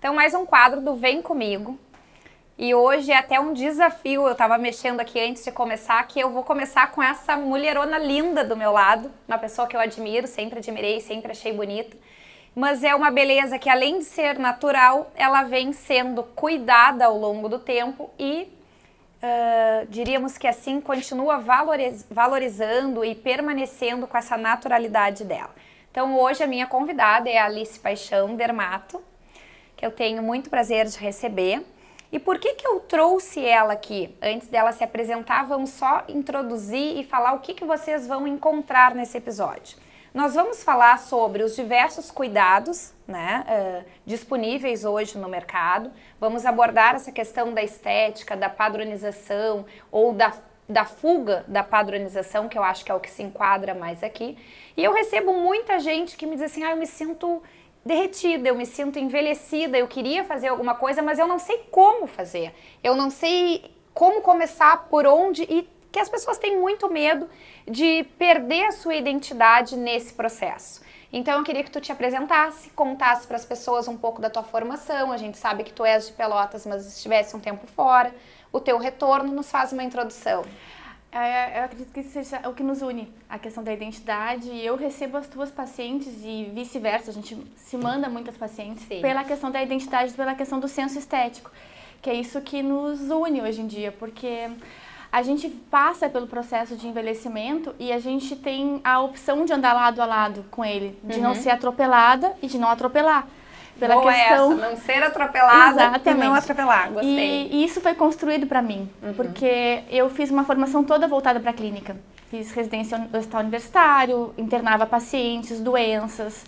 Então, mais um quadro do Vem Comigo. E hoje é até um desafio, eu tava mexendo aqui antes de começar, que eu vou começar com essa mulherona linda do meu lado, uma pessoa que eu admiro, sempre admirei, sempre achei bonita. Mas é uma beleza que, além de ser natural, ela vem sendo cuidada ao longo do tempo e diríamos que assim continua valorizando e permanecendo com essa naturalidade dela. Então hoje a minha convidada é a Alice Paixão, dermato, que eu tenho muito prazer de receber. E por que eu trouxe ela aqui? Antes dela se apresentar, vamos só introduzir e falar o que vocês vão encontrar nesse episódio. Nós vamos falar sobre os diversos cuidados, né, disponíveis hoje no mercado. Vamos abordar essa questão da estética, da padronização ou da fuga da padronização, que eu acho que é o que se enquadra mais aqui. E eu recebo muita gente que me diz assim, eu me sinto derretida, eu me sinto envelhecida, eu queria fazer alguma coisa, mas eu não sei como fazer. Eu não sei como começar, por onde, e que as pessoas têm muito medo de perder a sua identidade nesse processo. Então eu queria que tu te apresentasse, contasse para as pessoas um pouco da tua formação. A gente sabe que tu és de Pelotas, mas estivesse um tempo fora. O teu retorno, nos faz uma introdução. Eu acredito que seja o que nos une, a questão da identidade. Eu recebo as tuas pacientes e vice-versa, a gente se manda muitas pacientes. Sim. Pela questão da identidade, pela questão do senso estético, que é isso que nos une hoje em dia, porque a gente passa pelo processo de envelhecimento e a gente tem a opção de andar lado a lado com ele, de não ser atropelada e de não atropelar. Pela Boa questão... essa, não ser atropelada. Exatamente. E não atropelar, gostei. E isso foi construído para mim, porque eu fiz uma formação toda voltada para a clínica. Fiz residência no hospital universitário, internava pacientes, doenças.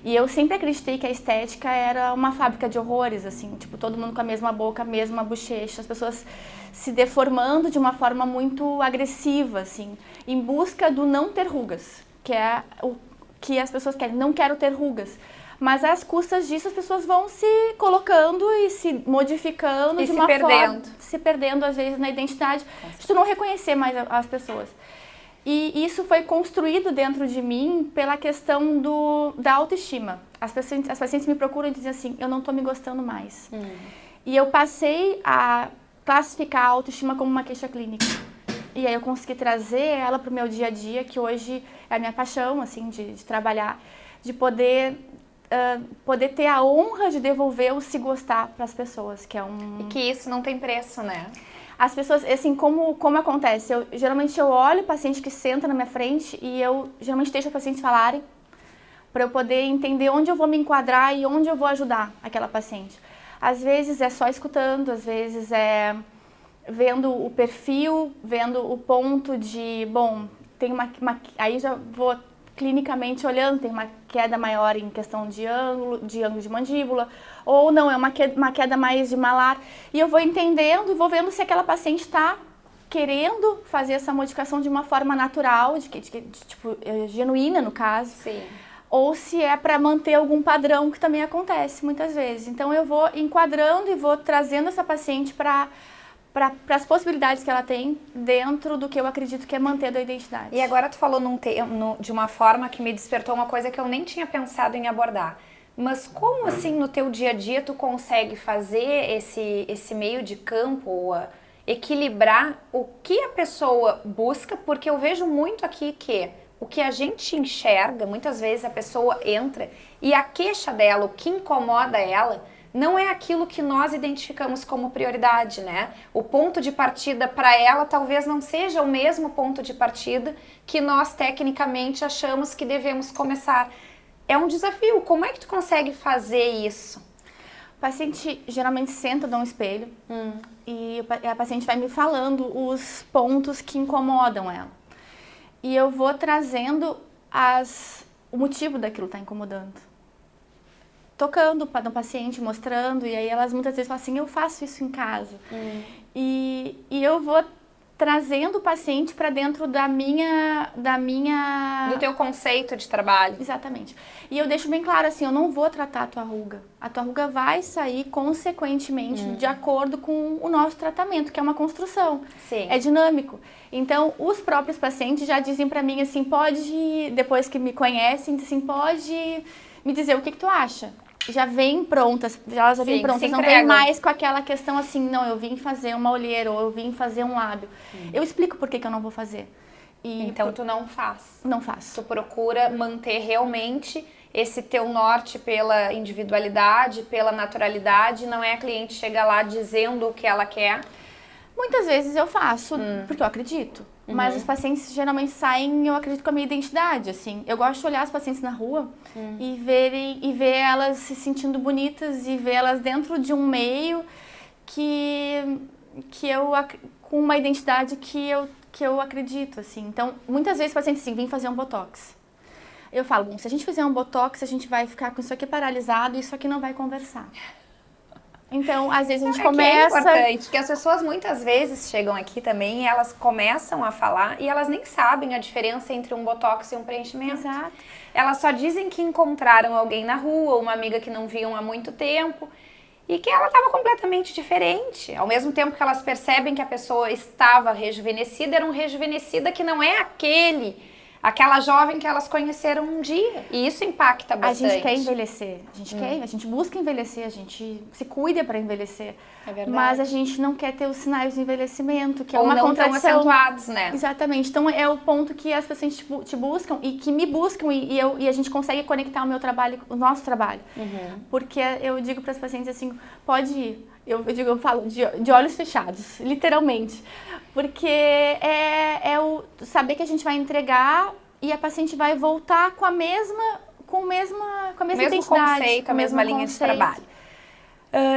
E eu sempre acreditei que a estética era uma fábrica de horrores, assim, tipo, todo mundo com a mesma boca, a mesma bochecha, as pessoas se deformando de uma forma muito agressiva, assim, em busca do não ter rugas, que é o que as pessoas querem, não quero ter rugas. Mas às custas disso as pessoas vão se colocando e se modificando e de uma forma, se perdendo às vezes na identidade, de tu não reconhecer mais as pessoas. E isso foi construído dentro de mim pela questão da autoestima. As pacientes me procuram e dizem assim, eu não estou me gostando mais. E eu passei a classificar a autoestima como uma queixa clínica. E aí eu consegui trazer ela para o meu dia a dia, que hoje é a minha paixão, assim, de trabalhar, de poder ter a honra de devolver o se gostar para as pessoas, que é E que isso não tem preço, né? As pessoas, assim, como acontece? Geralmente eu olho o paciente que senta na minha frente e eu geralmente deixo os pacientes falarem para eu poder entender onde eu vou me enquadrar e onde eu vou ajudar aquela paciente. Às vezes é só escutando, às vezes é vendo o perfil, vendo o ponto de, bom, tem aí já vou clinicamente olhando, tem uma queda maior em questão de ângulo de mandíbula, ou não, é uma queda mais de malar. E eu vou entendendo e vou vendo se aquela paciente está querendo fazer essa modificação de uma forma natural, tipo, genuína no caso. Sim. Ou se é para manter algum padrão, que também acontece muitas vezes. Então eu vou enquadrando e vou trazendo essa paciente para as possibilidades que ela tem dentro do que eu acredito que é manter a identidade. E agora tu falou de uma forma que me despertou uma coisa que eu nem tinha pensado em abordar. Mas como assim no teu dia a dia tu consegue fazer esse meio de campo, equilibrar o que a pessoa busca? Porque eu vejo muito aqui que o que a gente enxerga, muitas vezes a pessoa entra e a queixa dela, o que incomoda ela, não é aquilo que nós identificamos como prioridade, né? O ponto de partida para ela talvez não seja o mesmo ponto de partida que nós tecnicamente achamos que devemos começar. É um desafio. Como é que tu consegue fazer isso? O paciente geralmente senta num espelho e a paciente vai me falando os pontos que incomodam ela. E eu vou trazendo o motivo daquilo estar incomodando. Tocando no paciente, mostrando, e aí elas muitas vezes falam assim, eu faço isso em casa. E eu vou trazendo o paciente para dentro da minha... Do teu conceito de trabalho. Exatamente. E eu deixo bem claro assim, eu não vou tratar a tua ruga. A tua ruga vai sair consequentemente de acordo com o nosso tratamento, que é uma construção. Sim. É dinâmico. Então, os próprios pacientes já dizem para mim assim, depois que me conhecem, assim, pode me dizer o que tu acha. já vêm prontas, elas já vêm Sim, prontas, se não vem entregam. mais com aquela questão assim, não, eu vim fazer uma olheira ou eu vim fazer um lábio. Eu explico por que eu não vou fazer. E Então tu não faz. não faço. Tu procura manter realmente esse teu norte pela individualidade, pela naturalidade, não é a cliente chega lá dizendo o que ela quer. Muitas vezes eu faço, porque eu acredito. Mas os pacientes geralmente saem, eu acredito, com a minha identidade, assim. Eu gosto de olhar as pacientes na rua e ver elas se sentindo bonitas e ver elas dentro de um meio com uma identidade que eu acredito, assim. Então, muitas vezes os pacientes assim, vêm fazer um botox. Eu falo, bom, se a gente fizer um botox, a gente vai ficar com isso aqui paralisado e isso aqui não vai conversar. Então, às vezes a gente começa... É importante, que as pessoas muitas vezes chegam aqui também e elas começam a falar e elas nem sabem a diferença entre um botox e um preenchimento. Exato. Elas só dizem que encontraram alguém na rua, uma amiga que não viam há muito tempo e que ela estava completamente diferente. Ao mesmo tempo que elas percebem que a pessoa estava rejuvenescida, era um rejuvenescida que não é aquela jovem que elas conheceram um dia. E isso impacta bastante. A gente quer envelhecer, a gente busca envelhecer, a gente se cuida para envelhecer. É verdade. Mas a gente não quer ter os sinais de envelhecimento, que é Ou uma não tão contradição. acentuados, né? Exatamente. Então é o ponto que as pessoas te buscam e que me buscam e a gente consegue conectar o meu trabalho, o nosso trabalho. Porque eu digo para as pacientes assim, pode ir. Eu falo de olhos fechados, literalmente. Porque é o saber que a gente vai entregar e a paciente vai voltar com a mesma identidade, conceito, a mesma linha de trabalho.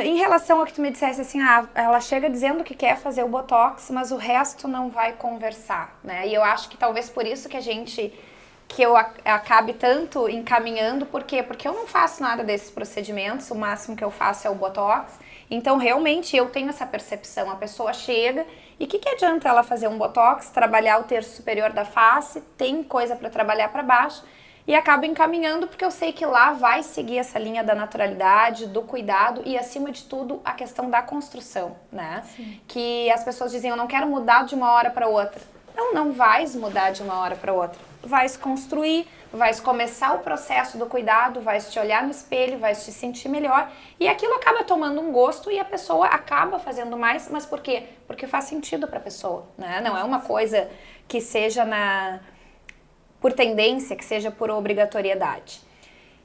Em relação ao que tu me dissesse assim, ela chega dizendo que quer fazer o botox, mas o resto não vai conversar, né? E eu acho que talvez por isso que eu acabe tanto encaminhando, por quê? Porque eu não faço nada desses procedimentos, o máximo que eu faço é o botox. Então, realmente, eu tenho essa percepção. A pessoa chega e o que adianta ela fazer um botox, trabalhar o terço superior da face, tem coisa para trabalhar para baixo e acaba encaminhando porque eu sei que lá vai seguir essa linha da naturalidade, do cuidado e, acima de tudo, a questão da construção, né? Sim. Que as pessoas dizem, eu não quero mudar de uma hora para outra. Não vais mudar de uma hora para outra. Vais construir, vais começar o processo do cuidado, vais te olhar no espelho, vais te sentir melhor e aquilo acaba tomando um gosto e a pessoa acaba fazendo mais, mas por quê? Porque faz sentido para a pessoa, né? Não é uma coisa que seja por tendência, que seja por obrigatoriedade.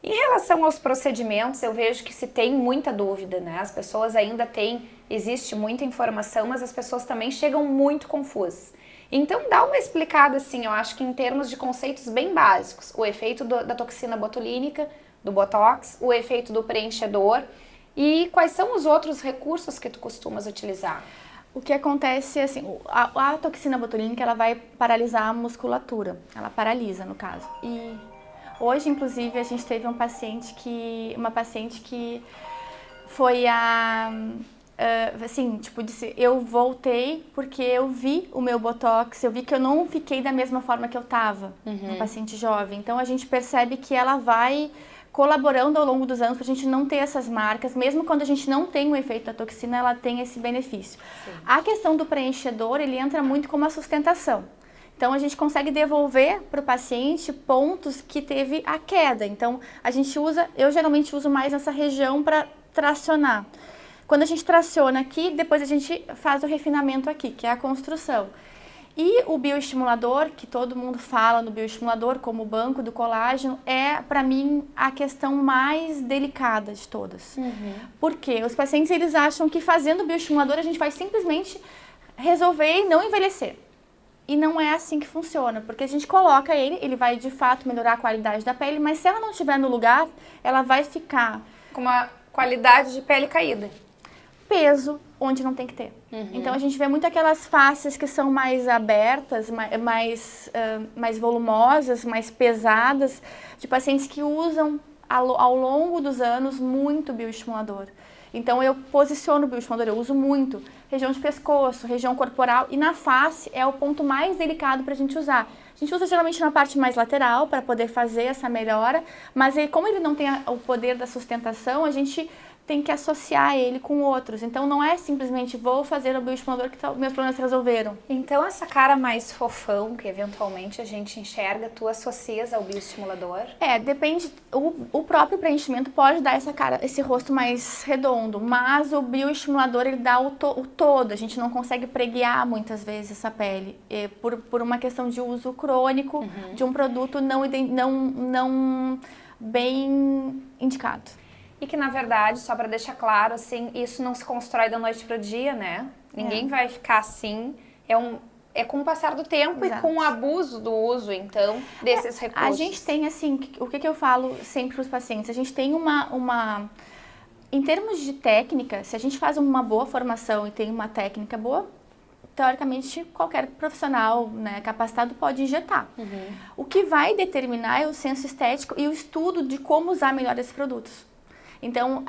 Em relação aos procedimentos, eu vejo que se tem muita dúvida, né? As pessoas ainda existe muita informação, mas as pessoas também chegam muito confusas. Então, dá uma explicada, assim, eu acho que em termos de conceitos bem básicos. O efeito da toxina botulínica, do botox, o efeito do preenchedor e quais são os outros recursos que tu costumas utilizar? O que acontece, assim, a toxina botulínica, ela vai paralisar a musculatura. Ela paralisa, no caso. E hoje, inclusive, a gente teve uma paciente que foi assim, tipo, disse, eu voltei porque eu vi o meu botox, eu vi que eu não fiquei da mesma forma que eu tava, uma paciente jovem. Então, a gente percebe que ela vai colaborando ao longo dos anos para a gente não ter essas marcas, mesmo quando a gente não tem o efeito da toxina, ela tem esse benefício. Sim. A questão do preenchedor, ele entra muito como a sustentação. Então, a gente consegue devolver para o paciente pontos que teve a queda. Então, eu geralmente uso mais nessa região para tracionar. Quando a gente traciona aqui, depois a gente faz o refinamento aqui, que é a construção. E o bioestimulador, que todo mundo fala no bioestimulador como o banco do colágeno, é, para mim, a questão mais delicada de todas. Por quê? Os pacientes, eles acham que fazendo o bioestimulador a gente vai simplesmente resolver e não envelhecer. E não é assim que funciona, porque a gente coloca ele vai de fato melhorar a qualidade da pele, mas se ela não estiver no lugar, ela vai ficar com uma qualidade de pele caída. Peso onde não tem que ter. Então a gente vê muito aquelas faces que são mais abertas, mais volumosas, mais pesadas, de pacientes que usam ao longo dos anos muito bioestimulador. Então eu posiciono o bioestimulador, eu uso muito. Região de pescoço, região corporal e na face é o ponto mais delicado para a gente usar. A gente usa geralmente na parte mais lateral para poder fazer essa melhora, mas aí, como ele não tem o poder da sustentação, a gente tem que associar ele com outros. Então não é simplesmente vou fazer o bioestimulador que meus problemas se resolveram. Então essa cara mais fofão que eventualmente a gente enxerga, tu associas ao bioestimulador? Depende. O próprio preenchimento pode dar essa cara, esse rosto mais redondo, mas o bioestimulador ele dá o todo. A gente não consegue preguiar muitas vezes essa pele por uma questão de uso crônico de um produto não bem indicado. E que, na verdade, só para deixar claro, assim, isso não se constrói da noite para o dia, né? Ninguém vai ficar assim. É com o passar do tempo. Exato. E com o abuso do uso, então, desses recursos. A gente tem, assim, o que eu falo sempre para os pacientes? A gente tem em termos de técnica, se a gente faz uma boa formação e tem uma técnica boa, teoricamente, qualquer profissional, né, capacitado pode injetar. O que vai determinar é o senso estético e o estudo de como usar melhor esses produtos. Então,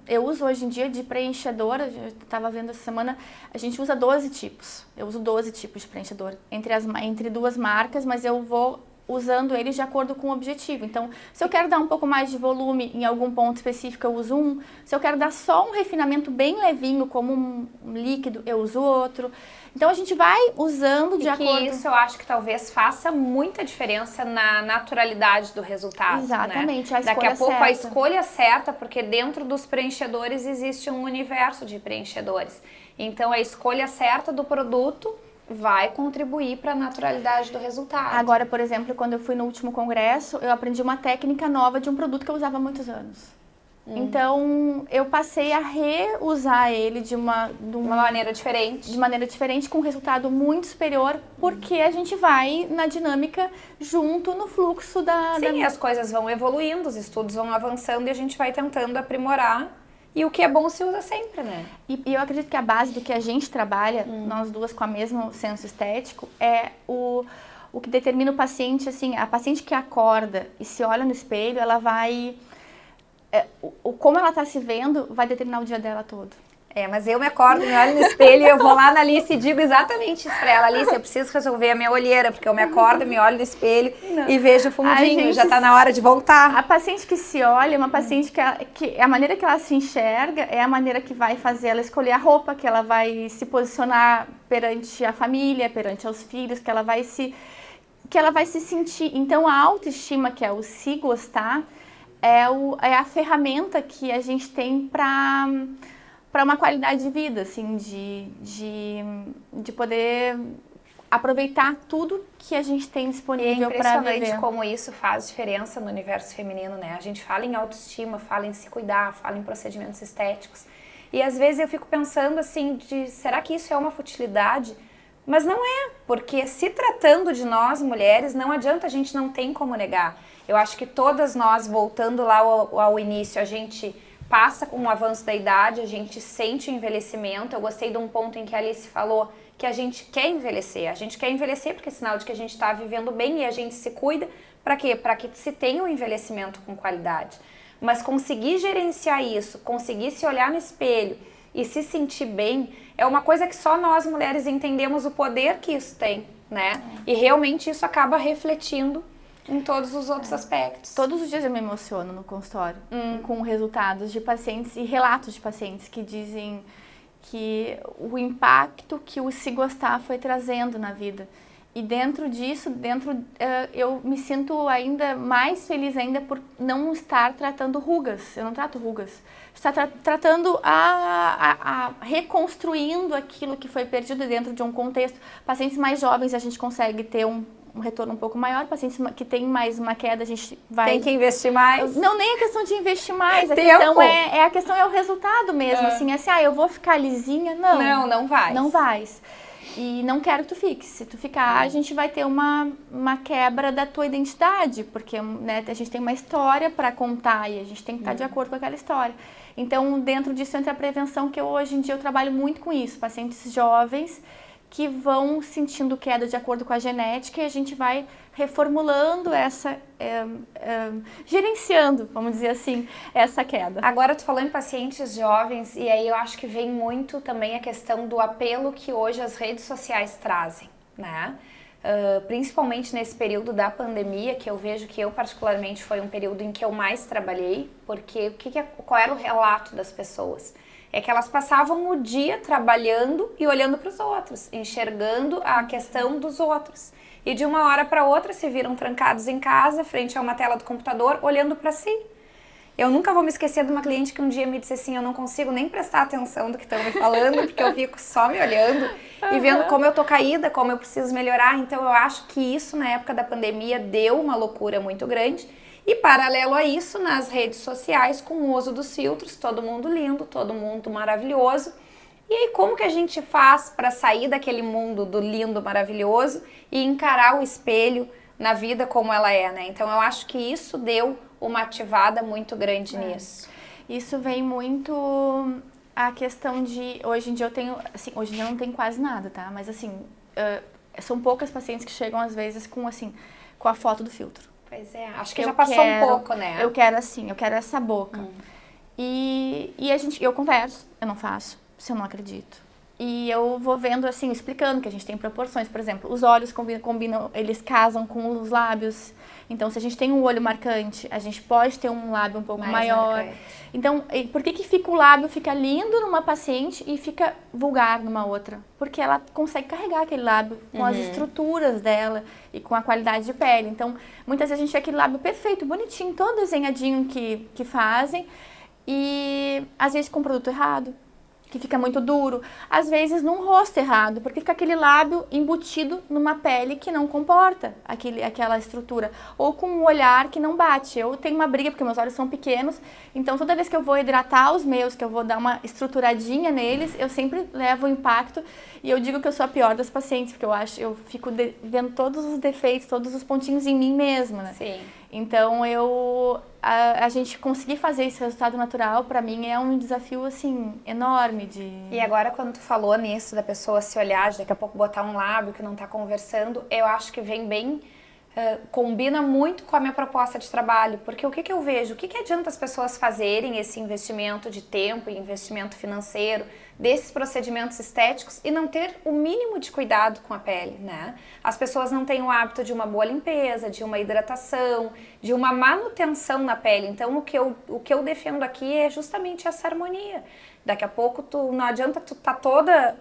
eu uso hoje em dia de preenchedor, eu estava vendo essa semana, a gente usa 12 tipos. Eu uso 12 tipos de preenchedor entre duas marcas, mas eu vou usando eles de acordo com o objetivo. Então, se eu quero dar um pouco mais de volume em algum ponto específico, eu uso um. Se eu quero dar só um refinamento bem levinho, como um líquido, eu uso outro. Então, a gente vai usando de acordo... isso eu acho que talvez faça muita diferença na naturalidade do resultado. Exatamente, né? a escolha Daqui a pouco certa. A escolha certa, porque dentro dos preenchedores existe um universo de preenchedores. Então, a escolha certa do produto vai contribuir para a naturalidade do resultado. Agora, por exemplo, quando eu fui no último congresso, eu aprendi uma técnica nova de um produto que eu usava há muitos anos. Então, eu passei a reusar ele de uma maneira diferente. De maneira diferente, com um resultado muito superior, porque a gente vai na dinâmica junto no fluxo da... Sim, as coisas vão evoluindo, os estudos vão avançando e a gente vai tentando aprimorar. E o que é bom se usa sempre, né? E eu acredito que a base do que a gente trabalha, nós duas com o mesmo senso estético, é o que determina o paciente, assim, a paciente que acorda e se olha no espelho, ela vai... como ela está se vendo vai determinar o dia dela todo. Mas eu me acordo, me olho no espelho e eu vou lá na Alice e digo exatamente isso pra ela. Alice, eu preciso resolver a minha olheira, porque eu me acordo, me olho no espelho e vejo o fundinho, já tá na hora de voltar. A paciente que se olha é uma paciente que a maneira que ela se enxerga é a maneira que vai fazer ela escolher a roupa, que ela vai se posicionar perante a família, perante os filhos, que ela vai se sentir. Então, a autoestima, que é o se gostar, é a ferramenta que a gente tem para uma qualidade de vida, assim, de poder aproveitar tudo que a gente tem disponível para viver. É impressionante como isso faz diferença no universo feminino, né? A gente fala em autoestima, fala em se cuidar, fala em procedimentos estéticos. E às vezes eu fico pensando assim, será que isso é uma futilidade? Mas não é, porque se tratando de nós, mulheres, não adianta, a gente não tem como negar. Eu acho que todas nós, voltando lá ao início, a gente passa com o avanço da idade, a gente sente o envelhecimento. Eu gostei de um ponto em que a Alice falou que a gente quer envelhecer. A gente quer envelhecer porque é sinal de que a gente está vivendo bem e a gente se cuida. Para quê? Para que se tenha um envelhecimento com qualidade. Mas conseguir gerenciar isso, conseguir se olhar no espelho e se sentir bem, é uma coisa que só nós mulheres entendemos o poder que isso tem, né? E realmente isso acaba refletindo em todos os outros aspectos. Todos os dias eu me emociono no consultório com resultados de pacientes e relatos de pacientes que dizem que o impacto que o se gostar foi trazendo na vida. E dentro disso, eu me sinto ainda mais feliz ainda por não estar tratando rugas. Eu não trato rugas. Está tratando reconstruindo aquilo que foi perdido dentro de um contexto. Pacientes mais jovens a gente consegue ter um retorno um pouco maior. Pacientes que têm mais uma queda, a gente vai... Tem que investir mais? Não, nem a questão de investir mais. A questão é o resultado mesmo. Assim, eu vou ficar lisinha. Não. Não vai. Não vais. E não quero que tu fique. Se tu ficar, a gente vai ter uma quebra da tua identidade, porque, né, a gente tem uma história para contar e a gente tem que estar de acordo com aquela história. Então, dentro disso entra a prevenção, que hoje em dia eu trabalho muito com isso. Pacientes jovens que vão sentindo queda de acordo com a genética e a gente vai reformulando gerenciando, vamos dizer assim, essa queda. Agora tu falou em pacientes jovens e aí eu acho que vem muito também a questão do apelo que hoje as redes sociais trazem, né? principalmente nesse período da pandemia, que eu vejo que eu particularmente foi um período em que eu mais trabalhei, porque qual era o relato das pessoas? É que elas passavam o dia trabalhando e olhando para os outros, enxergando a questão dos outros. E de uma hora para outra se viram trancados em casa, frente a uma tela do computador, olhando para si. Eu nunca vou me esquecer de uma cliente que um dia me disse assim, eu não consigo nem prestar atenção do que estão me falando, porque eu fico só me olhando e vendo como eu tô caída, como eu preciso melhorar. Então eu acho que isso na época da pandemia deu uma loucura muito grande. E paralelo a isso, nas redes sociais, com o uso dos filtros, todo mundo lindo, todo mundo maravilhoso. E aí como que a gente faz para sair daquele mundo do lindo, maravilhoso e encarar o espelho na vida como ela é, né? Então eu acho que isso deu uma ativada muito grande nisso. Isso vem muito a questão de, hoje em dia eu tenho, assim, hoje em dia eu não tenho quase nada, tá? Mas assim, são poucas pacientes que chegam às vezes com assim, com a foto do filtro. Pois é, acho que já passou um pouco, né? Eu quero assim, eu quero essa boca. E eu converso, eu não faço, se eu não acredito. E eu vou vendo assim, explicando que a gente tem proporções, por exemplo, os olhos combinam, eles casam com os lábios. Então, se a gente tem um olho marcante, a gente pode ter um lábio um pouco maior. Marcante. Então, por que fica o lábio fica lindo numa paciente e fica vulgar numa outra? Porque ela consegue carregar aquele lábio com as estruturas dela e com a qualidade de pele. Então, muitas vezes a gente vê aquele lábio perfeito, bonitinho, todo desenhadinho que fazem e às vezes com produto errado, que fica muito duro, às vezes num rosto errado, porque fica aquele lábio embutido numa pele que não comporta aquela estrutura, ou com um olhar que não bate. Eu tenho uma briga porque meus olhos são pequenos, então toda vez que eu vou hidratar os meus, que eu vou dar uma estruturadinha neles, eu sempre levo o impacto e eu digo que eu sou a pior das pacientes, porque eu fico vendo todos os defeitos, todos os pontinhos em mim mesma, né? Sim. Então, a gente conseguir fazer esse resultado natural, pra mim, é um desafio, assim, enorme de... E agora, quando tu falou nisso, da pessoa se olhar, de daqui a pouco botar um lábio que não tá conversando, eu acho que vem bem... combina muito com a minha proposta de trabalho, porque o que eu vejo? O que adianta as pessoas fazerem esse investimento de tempo e investimento financeiro desses procedimentos estéticos e não ter o mínimo de cuidado com a pele, né? As pessoas não têm o hábito de uma boa limpeza, de uma hidratação, de uma manutenção na pele. Então, o que eu defendo aqui é justamente essa harmonia. Daqui a pouco, não adianta tu tá toda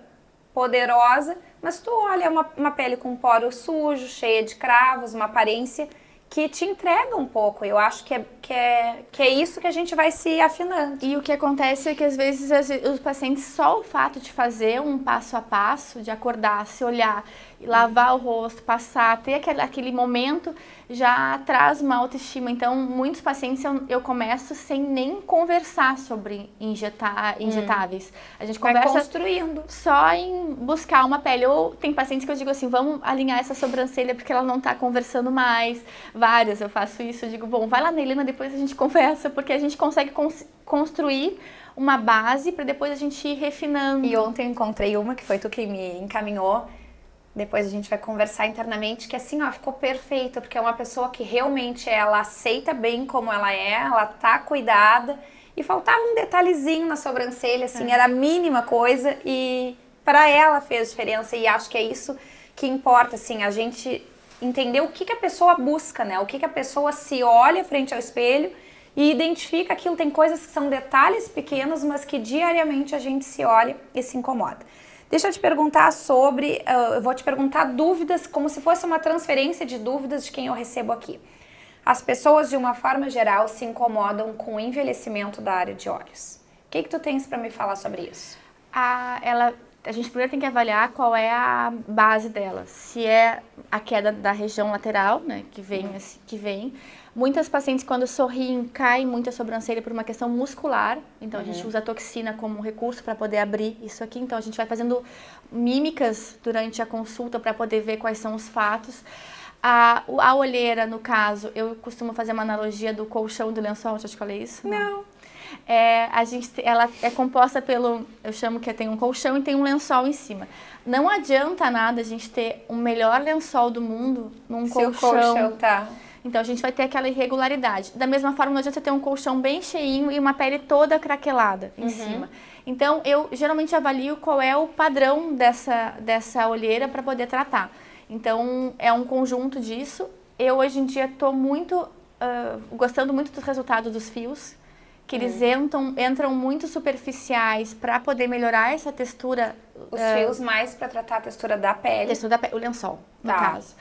poderosa, mas tu olha uma pele com poro sujo, cheia de cravos, uma aparência que te entrega um pouco. Eu acho que é isso que a gente vai se afinando. E o que acontece é que às vezes os pacientes, só o fato de fazer um passo a passo, de acordar, se olhar, lavar o rosto, passar, ter aquele momento, já traz uma autoestima. Então, muitos pacientes eu começo sem nem conversar sobre injetáveis. A gente vai conversa construindo. Só em buscar uma pele. Ou tem pacientes que eu digo assim, vamos alinhar essa sobrancelha porque ela não está conversando mais. Várias, eu faço isso, eu digo, bom, vai lá na Helena, depois a gente conversa, porque a gente consegue construir uma base para depois a gente ir refinando. E ontem eu encontrei uma, que foi tu que me encaminhou, depois a gente vai conversar internamente, que assim, ó, ficou perfeita, porque é uma pessoa que realmente ela aceita bem como ela é, ela tá cuidada, e faltava um detalhezinho na sobrancelha, assim, era a mínima coisa, e para ela fez diferença, e acho que é isso que importa, assim, a gente entender o que a pessoa busca, né, o que a pessoa se olha frente ao espelho e identifica aquilo. Tem coisas que são detalhes pequenos, mas que diariamente a gente se olha e se incomoda. Deixa eu te perguntar sobre, eu vou te perguntar dúvidas, como se fosse uma transferência de dúvidas de quem eu recebo aqui. As pessoas, de uma forma geral, se incomodam com o envelhecimento da área de olhos. O que tu tens para me falar sobre isso? A gente primeiro tem que avaliar qual é a base dela. Se é a queda da região lateral, né, que vem. Muitas pacientes, quando sorriem, caem muito a sobrancelha por uma questão muscular. Então, a gente usa a toxina como recurso para poder abrir isso aqui. Então, a gente vai fazendo mímicas durante a consulta para poder ver quais são os fatos. A olheira, no caso, eu costumo fazer uma analogia do colchão do lençol. Já te falei isso? Não. Ela é composta eu chamo que tem um colchão e tem um lençol em cima. Não adianta nada a gente ter o melhor lençol do mundo num colchão. Se o colchão tá... Então, a gente vai ter aquela irregularidade. Da mesma forma, não adianta você ter um colchão bem cheinho e uma pele toda craquelada em cima. Então, eu geralmente avalio qual é o padrão dessa olheira para poder tratar. Então, é um conjunto disso. Eu, hoje em dia, estou muito, gostando muito dos resultados dos fios, que eles entram muito superficiais para poder melhorar essa textura. Os fios mais para tratar a textura da pele. Textura da pele, o lençol, no caso.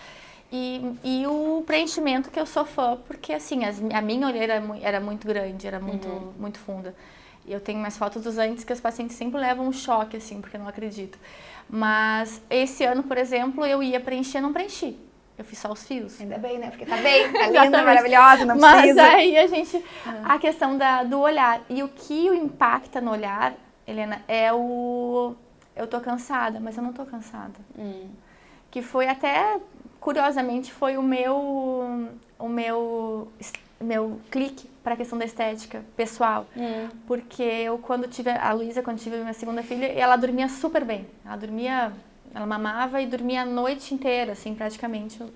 E o preenchimento, que eu sou fã, porque assim, a minha olheira era muito grande, era muito funda. E eu tenho mais fotos dos antes que os pacientes sempre levam um choque, assim, porque eu não acredito. Mas esse ano, por exemplo, eu ia preencher, não preenchi. Eu fiz só os fios. Ainda bem, né? Porque tá bem, tá linda, maravilhosa, não precisa. Mas aí a gente, a questão do olhar. E o que impacta no olhar, Helena, é eu tô cansada, mas eu não tô cansada. Que foi até, curiosamente, foi o meu clique para a questão da estética pessoal. Porque eu, quando tive a Luísa, quando tive a minha segunda filha, ela dormia super bem. Ela mamava e dormia a noite inteira, assim, praticamente. Eu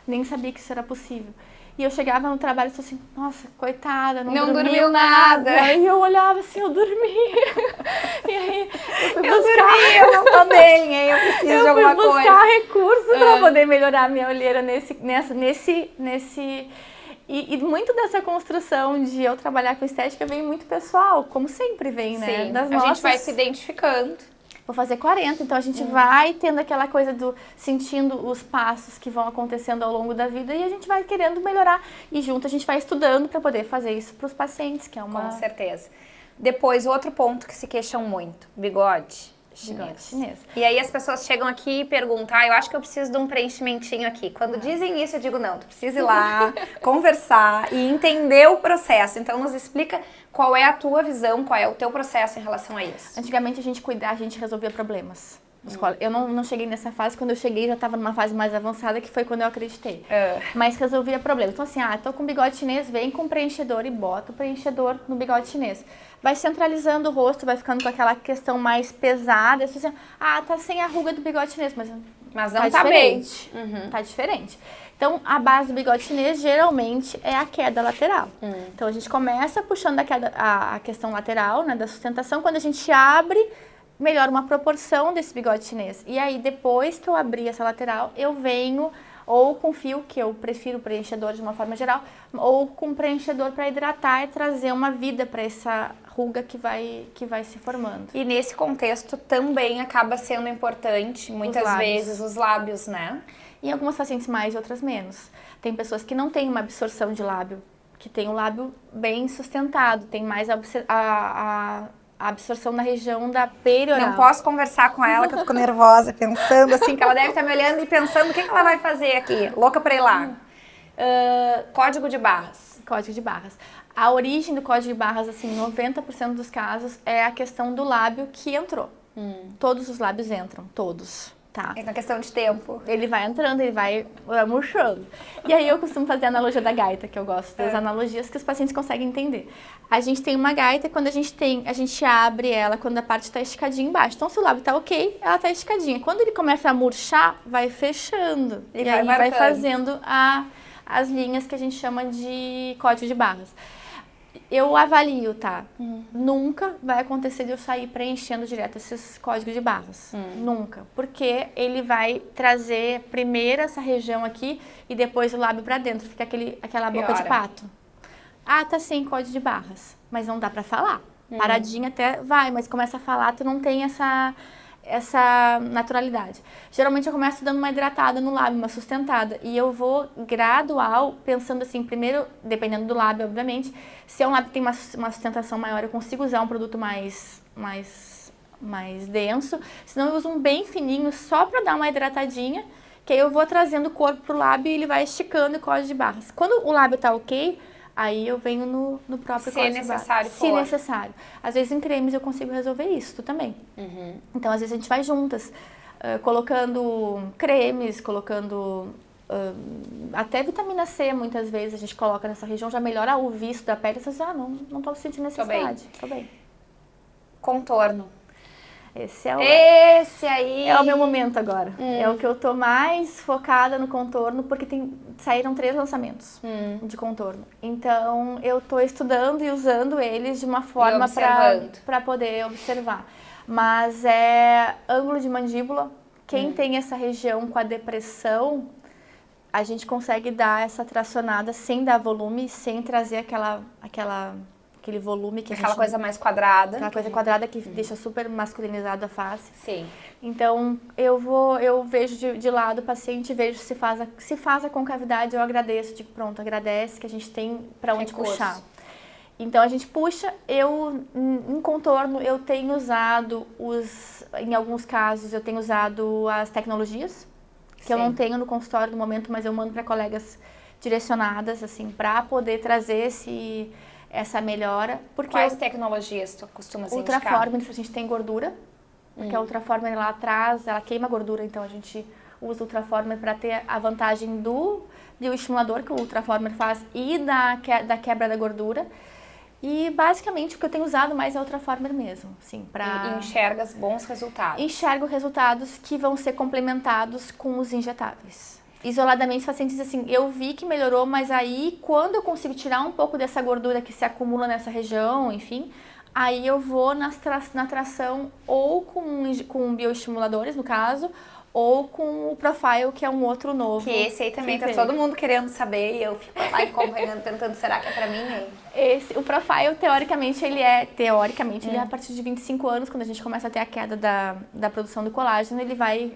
nem sabia que isso era possível. E eu chegava no trabalho e falava assim, nossa, coitada, não dormiu nada. E eu olhava assim, eu dormia. E aí eu não tô bem, aí eu preciso de alguma coisa. Eu fui buscar recursos para poder melhorar a minha olheira nesse e muito dessa construção de eu trabalhar com estética vem muito pessoal, como sempre vem, né? Sim, a gente vai se identificando. Vou fazer 40, então a gente vai tendo aquela coisa sentindo os passos que vão acontecendo ao longo da vida e a gente vai querendo melhorar. E junto a gente vai estudando para poder fazer isso para os pacientes, que é uma... Com certeza. Depois, outro ponto que se queixam muito, bigode chinês. E aí as pessoas chegam aqui e perguntam, eu acho que eu preciso de um preenchimentinho aqui. Quando dizem isso, eu digo, não, tu precisa ir lá, conversar e entender o processo. Então, nos explica qual é a tua visão, qual é o teu processo em relação a isso. Antigamente, a gente resolvia problemas. Eu não cheguei nessa fase, quando eu cheguei já estava numa fase mais avançada, que foi quando eu acreditei. Mas resolvia problemas. Então assim, tô com bigode chinês, vem com preenchedor e bota o preenchedor no bigode chinês. Vai centralizando o rosto, vai ficando com aquela questão mais pesada. Assim, tá sem a ruga do bigode chinês, mas não tá bem. Tá diferente. Então, a base do bigode chinês, geralmente, é a queda lateral. Então, a gente começa puxando a questão lateral, né, da sustentação. Quando a gente abre, melhora uma proporção desse bigode chinês. E aí, depois que eu abrir essa lateral, eu venho ou com fio, que eu prefiro preenchedor de uma forma geral, ou com preenchedor para hidratar e trazer uma vida para essa ruga que vai se formando. E nesse contexto também acaba sendo importante, muitas vezes, os lábios, né? Em algumas pacientes mais e outras menos. Tem pessoas que não têm uma absorção de lábio, que tem o lábio bem sustentado, tem mais a absorção na região da perioral. Não posso conversar com ela, que eu fico nervosa, pensando assim, que ela deve estar me olhando e pensando o que ela vai fazer aqui. Louca pra ir lá. Código de barras. Código de barras. A origem do código de barras, assim, 90% dos casos, é a questão do lábio que entrou. Todos os lábios entram, todos. Tá. É uma questão de tempo. Ele vai entrando, ele vai murchando. E aí eu costumo fazer a analogia da gaita, que eu gosto das analogias que os pacientes conseguem entender. A gente tem uma gaita, quando a gente abre ela quando a parte está esticadinha embaixo. Então, se o lábio está ok, ela está esticadinha. Quando ele começa a murchar, vai fechando. E aí vai fazendo as linhas que a gente chama de código de barras. Eu avalio, tá? Nunca vai acontecer de eu sair preenchendo direto esses códigos de barras. Nunca. Porque ele vai trazer primeiro essa região aqui e depois o lábio pra dentro. Fica aquela boca de pato. Tá sem código de barras. Mas não dá pra falar. Paradinha até vai, mas começa a falar, tu não tem essa naturalidade. Geralmente eu começo dando uma hidratada no lábio, uma sustentada. E eu vou gradual, pensando assim, primeiro, dependendo do lábio, obviamente, se é um lábio que tem uma sustentação maior, eu consigo usar um produto mais denso. Senão eu uso um bem fininho, só para dar uma hidratadinha, que aí eu vou trazendo o corpo pro lábio e ele vai esticando o código de barras. Quando o lábio tá ok, aí eu venho no próprio código de barras. Se necessário. Às vezes em cremes eu consigo resolver isso também. Então às vezes a gente vai juntas, colocando cremes, colocando até vitamina C, muitas vezes a gente coloca nessa região, já melhora o viço da pele. Você diz, não tô sentindo necessidade. Tô bem. Contorno. Esse aí é o meu momento agora. É o que eu tô mais focada no contorno, porque saíram 3 lançamentos de contorno. Então, eu tô estudando e usando eles de uma forma para poder observar. Mas é ângulo de mandíbula, Quem tem essa região com a depressão, a gente consegue dar essa tracionada sem dar volume, sem trazer aquele volume que Aquela coisa mais quadrada. Aquela coisa quadrada que deixa super masculinizada a face. Sim. Então, eu vejo de lado o paciente, vejo se faz a concavidade, eu agradeço, digo, pronto, agradece que a gente tem para onde puxar. Então, a gente puxa, em contorno, eu tenho usado em alguns casos, eu tenho usado as tecnologias, que eu não tenho no consultório no momento, mas eu mando para colegas direcionadas, assim, para poder trazer essa melhora. Porque Quais tecnologias tu costumas indicar? Ultraformer, a gente tem gordura, porque a Ultraformer lá atrás, ela queima gordura, então a gente usa o Ultraformer para ter a vantagem do bioestimulador que o Ultraformer faz e da quebra da gordura. E basicamente o que eu tenho usado mais é o Ultraformer mesmo, assim, E enxergas bons resultados? Enxergo resultados que vão ser complementados com os injetáveis. Isoladamente, os pacientes assim, eu vi que melhorou, mas aí quando eu consigo tirar um pouco dessa gordura que se acumula nessa região, enfim, aí eu vou na tração ou com bioestimuladores, no caso, ou com o Profile, que é um outro novo. Que esse aí também tá todo mundo querendo saber e eu fico lá acompanhando, tentando, será que é pra mim, hein? O Profile, teoricamente, ele é a partir de 25 anos, quando a gente começa a ter a queda da produção do colágeno, ele vai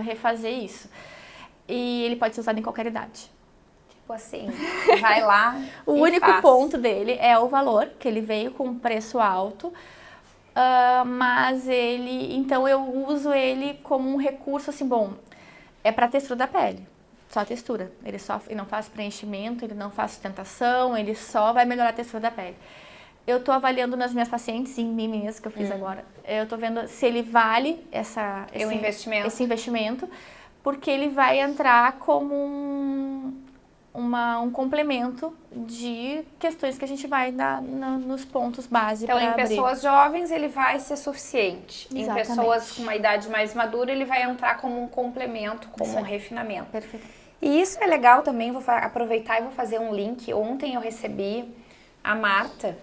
refazer isso. E ele pode ser usado em qualquer idade. Tipo assim, vai lá O único ponto dele é o valor, que ele veio com um preço alto, mas então eu uso ele como um recurso, assim, bom, é para textura da pele, só textura. Ele não faz preenchimento, ele não faz sustentação, ele só vai melhorar a textura da pele. Eu estou avaliando nas minhas pacientes, em mim mesma, que eu fiz agora, eu estou vendo se ele vale esse investimento, porque ele vai entrar como um complemento de questões que a gente vai dar nos pontos base para abrir. Então, em pessoas jovens, ele vai ser suficiente. Exatamente. Em pessoas com uma idade mais madura, ele vai entrar como um complemento, como um refinamento. Perfeito. E isso é legal também, vou aproveitar e vou fazer um link. Ontem eu recebi a Marta,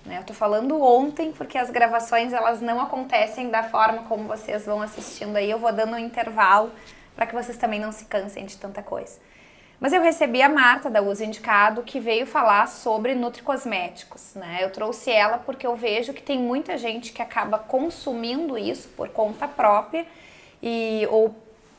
né? Eu tô falando ontem, porque as gravações, elas não acontecem da forma como vocês vão assistindo aí. Eu vou dando um intervalo para que vocês também não se cansem de tanta coisa. Mas eu recebi a Marta, da Uso Indicado, que veio falar sobre nutricosméticos, né? Eu trouxe ela porque eu vejo que tem muita gente que acaba consumindo isso por conta própria ou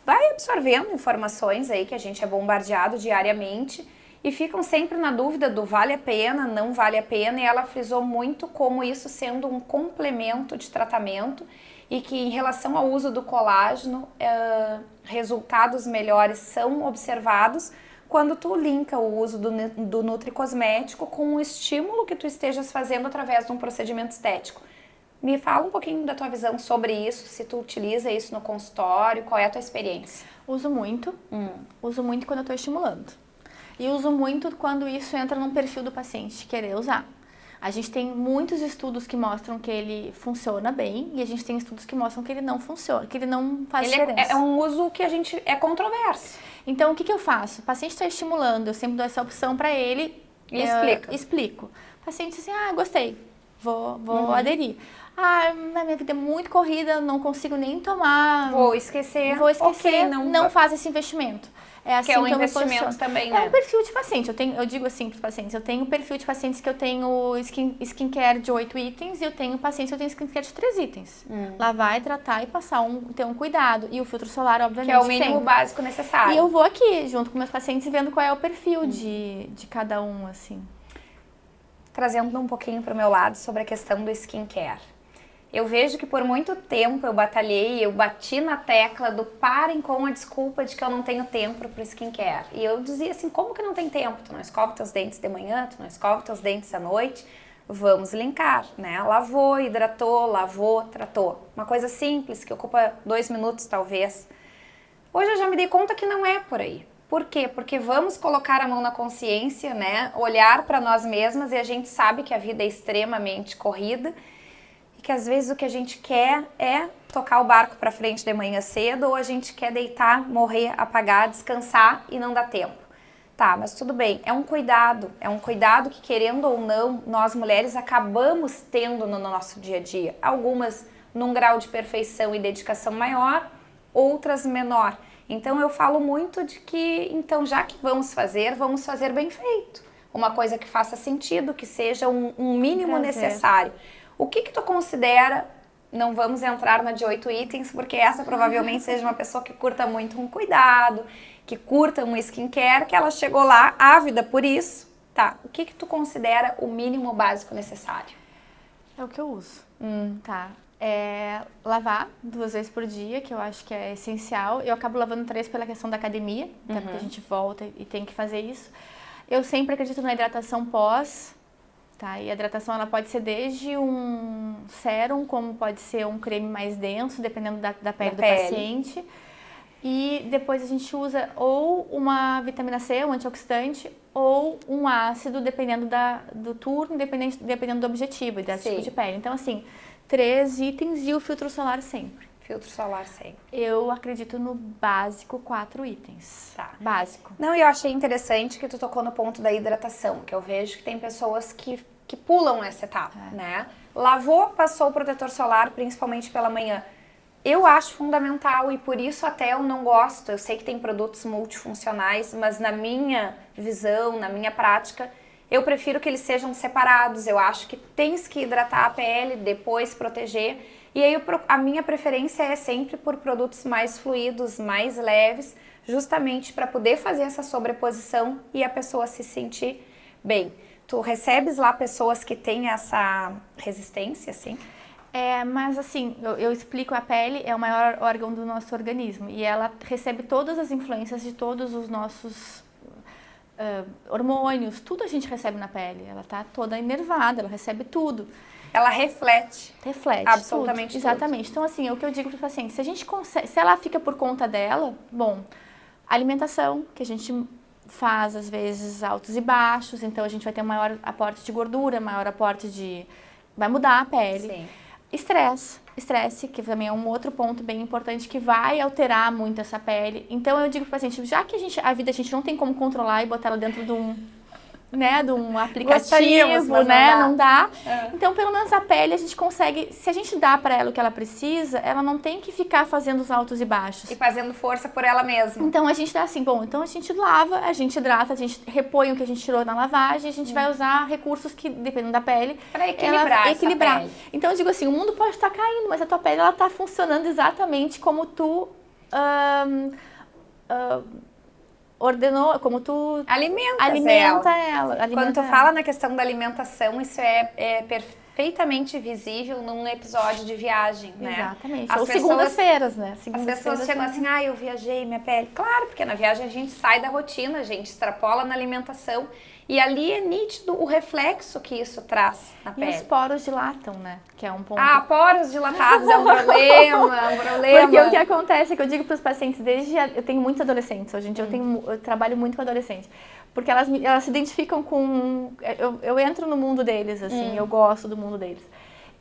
vai absorvendo informações aí que a gente é bombardeado diariamente e ficam sempre na dúvida do vale a pena, não vale a pena, e ela frisou muito como isso sendo um complemento de tratamento e que em relação ao uso do colágeno, resultados melhores são observados quando tu linka o uso do nutricosmético com o estímulo que tu estejas fazendo através de um procedimento estético. Me fala um pouquinho da tua visão sobre isso, se tu utiliza isso no consultório, qual é a tua experiência? Uso muito quando eu estou estimulando. E uso muito quando isso entra num perfil do paciente querer usar. A gente tem muitos estudos que mostram que ele funciona bem e a gente tem estudos que mostram que ele não funciona, que ele não faz diferença. É um uso que é controverso. Então, o que eu faço? O paciente está estimulando, eu sempre dou essa opção para ele. E explico. O paciente diz assim, gostei, vou aderir. Minha vida é muito corrida, não consigo nem tomar. Vou esquecer. Okay, não faz esse investimento. É assim que é um investimento também, né? É um perfil de paciente. Eu digo assim para os pacientes, eu tenho um perfil de pacientes que eu tenho skincare de 8 itens e eu tenho pacientes que eu tenho skincare de 3 itens. Lavar, hidratar e ter um cuidado. E o filtro solar, obviamente, que é o mínimo básico necessário. E eu vou aqui, junto com meus pacientes, vendo qual é o perfil de cada um, assim. Trazendo um pouquinho para o meu lado sobre a questão do skincare. Eu vejo que por muito tempo eu batalhei, eu bati na tecla do parem com a desculpa de que eu não tenho tempo para o skincare. E eu dizia assim, como que não tem tempo? Tu não escova teus dentes de manhã, tu não escova teus dentes à noite? Vamos linkar, né? Lavou, hidratou, lavou, tratou. Uma coisa simples, que ocupa 2 minutos talvez. Hoje eu já me dei conta que não é por aí. Por quê? Porque vamos colocar a mão na consciência, né? Olhar para nós mesmas e a gente sabe que a vida é extremamente corrida que às vezes o que a gente quer é tocar o barco para frente de manhã cedo ou a gente quer deitar, morrer, apagar, descansar e não dá tempo. Tá, mas tudo bem, é um cuidado que querendo ou não, nós mulheres acabamos tendo no nosso dia a dia. Algumas num grau de perfeição e dedicação maior, outras menor. Então eu falo muito de que, então já que vamos fazer bem feito. Uma coisa que faça sentido, que seja um mínimo necessário. O que tu considera, não vamos entrar na de 8 itens, porque essa provavelmente seja uma pessoa que curta muito um cuidado, que curta um skincare, que ela chegou lá ávida por isso. Tá, o que tu considera o mínimo básico necessário? É o que eu uso. Tá. Lavar 2 vezes por dia, que eu acho que é essencial. Eu acabo lavando 3 pela questão da academia, até porque a gente volta e tem que fazer isso. Eu sempre acredito na hidratação pós, tá? E a hidratação ela pode ser desde um sérum, como pode ser um creme mais denso, dependendo da pele do paciente. E depois a gente usa ou uma vitamina C, um antioxidante, ou um ácido, dependendo do turno, dependendo do objetivo e do tipo de pele. Então, assim, 3 itens e o filtro solar sempre. Filtro solar sempre. Eu acredito no básico 4 itens. Tá. Básico. Não, e eu achei interessante que tu tocou no ponto da hidratação, que eu vejo que tem pessoas que pulam essa etapa, né? Lavou, passou o protetor solar, principalmente pela manhã. Eu acho fundamental e por isso até eu não gosto. Eu sei que tem produtos multifuncionais, mas na minha visão, na minha prática, eu prefiro que eles sejam separados. Eu acho que tens que hidratar a pele, depois proteger. E aí a minha preferência é sempre por produtos mais fluidos, mais leves, justamente para poder fazer essa sobreposição e a pessoa se sentir bem. Tu recebes lá pessoas que têm essa resistência, assim? Mas assim, eu explico, a pele é o maior órgão do nosso organismo e ela recebe todas as influências de todos os nossos hormônios, tudo a gente recebe na pele. Ela tá toda inervada, ela recebe tudo. Ela reflete. Reflete. Absolutamente tudo. Exatamente. Então, assim, é o que eu digo para o paciente, se a gente consegue, se ela fica por conta dela, bom, alimentação, que a gente faz às vezes altos e baixos, então a gente vai ter um maior aporte de gordura, maior aporte de... vai mudar a pele. Sim. Estresse, que também é um outro ponto bem importante que vai alterar muito essa pele. Então eu digo para o paciente, já que a vida a gente não tem como controlar e botar ela dentro de um aplicativo, né? Não dá. Então, pelo menos a pele a gente consegue, se a gente dá para ela o que ela precisa, ela não tem que ficar fazendo os altos e baixos. E fazendo força por ela mesma. Então a gente dá assim, bom, então a gente lava, a gente hidrata, a gente repõe o que a gente tirou na lavagem, a gente vai usar recursos que, dependendo da pele, para equilibrar. Pele. Então eu digo assim, o mundo pode estar caindo, mas a tua pele ela tá funcionando exatamente como tu ordenou, como tu alimenta ela. Quando tu fala na questão da alimentação, isso é perfeitamente visível num episódio de viagem, né? Exatamente. Ou segundas-feiras, né? As pessoas chegam assim, eu viajei, minha pele. Claro, porque na viagem a gente sai da rotina, a gente extrapola na alimentação e ali é nítido o reflexo que isso traz na pele. E os poros dilatam, né? Que é um ponto... poros dilatados é um problema, Porque o que acontece é que eu digo para os pacientes, eu tenho muitos adolescentes, hoje em dia eu trabalho muito com adolescentes, porque elas se identificam com... Eu entro no mundo deles, assim, eu gosto do mundo deles.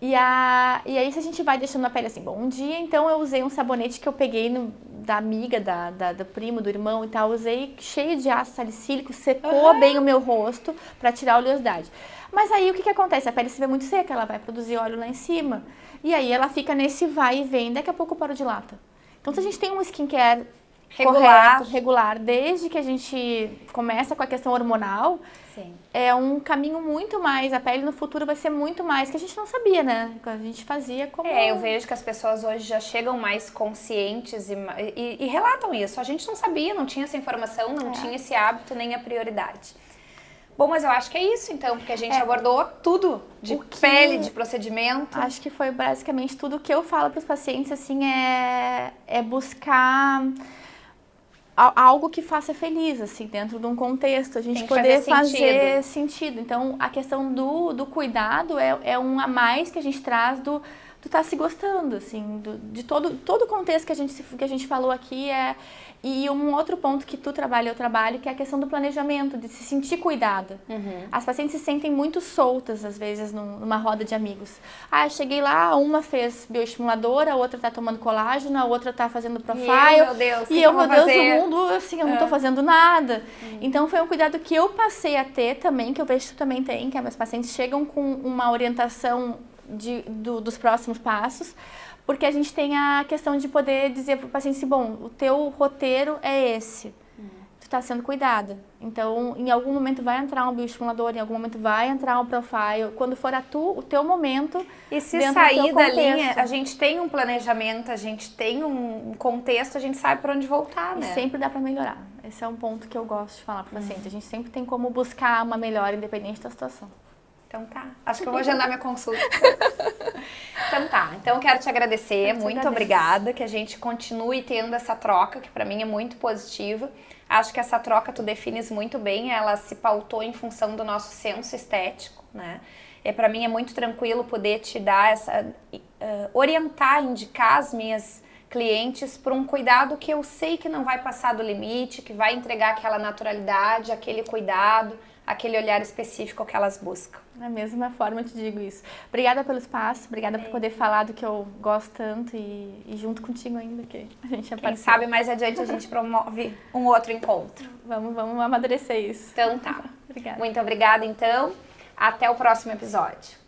E aí se a gente vai deixando a pele assim, bom, um dia então eu usei um sabonete que eu peguei da amiga, do primo, do irmão e tal, usei cheio de ácido salicílico, secou bem o meu rosto para tirar a oleosidade. Mas aí o que acontece? A pele se vê muito seca, ela vai produzir óleo lá em cima. E aí ela fica nesse vai e vem, daqui a pouco o poro dilata. Então se a gente tem um skincare regular, desde que a gente começa com a questão hormonal, sim, é um caminho muito mais, a pele no futuro vai ser muito mais, que a gente não sabia, né? A gente fazia como... eu vejo que as pessoas hoje já chegam mais conscientes e relatam isso. A gente não sabia, não tinha essa informação, não tinha esse hábito nem a prioridade. Bom, mas eu acho que é isso então, porque a gente abordou tudo de pele, de procedimento. Acho que foi basicamente tudo que eu falo para os pacientes, assim, é buscar algo que faça feliz, assim, dentro de um contexto, a gente poder fazer sentido. Então, a questão do cuidado é um a mais que a gente traz do estar se gostando, assim, de todo o contexto que a gente falou aqui. E um outro ponto que tu trabalha, eu trabalho, que é a questão do planejamento, de se sentir cuidada. As pacientes se sentem muito soltas, às vezes, numa roda de amigos. Eu cheguei lá, uma fez bioestimuladora, a outra tá tomando colágeno, a outra tá fazendo profile. Meu Deus, o mundo, assim, eu não tô fazendo nada. Então, foi um cuidado que eu passei a ter também, que eu vejo que tu também tem, que as pacientes chegam com uma orientação dos próximos passos, porque a gente tem a questão de poder dizer para o paciente assim, bom, o teu roteiro é esse. Tu está sendo cuidada. Então, em algum momento vai entrar um bioestimulador, em algum momento vai entrar um profile. Quando for o teu momento. E se sair da linha, a gente tem um planejamento, a gente tem um contexto, a gente sabe para onde voltar, né? E sempre dá para melhorar. Esse é um ponto que eu gosto de falar para o paciente. A gente sempre tem como buscar uma melhora, independente da situação. Então tá. Acho que eu vou agendar minha consulta. Então tá. Então eu quero te agradecer. Muito obrigada. Que a gente continue tendo essa troca, que pra mim é muito positiva. Acho que essa troca tu defines muito bem. Ela se pautou em função do nosso senso estético, né? E pra mim é muito tranquilo poder te dar essa... orientar, indicar as minhas clientes para um cuidado que eu sei que não vai passar do limite, que vai entregar aquela naturalidade, aquele cuidado, aquele olhar específico que elas buscam. Da mesma forma eu te digo isso. Obrigada pelo espaço, obrigada por poder falar do que eu gosto tanto e junto contigo ainda, que a gente é Quem sabe mais adiante a gente promove um outro encontro. Vamos amadurecer isso. Então tá. Obrigada. Muito obrigada então. Até o próximo episódio.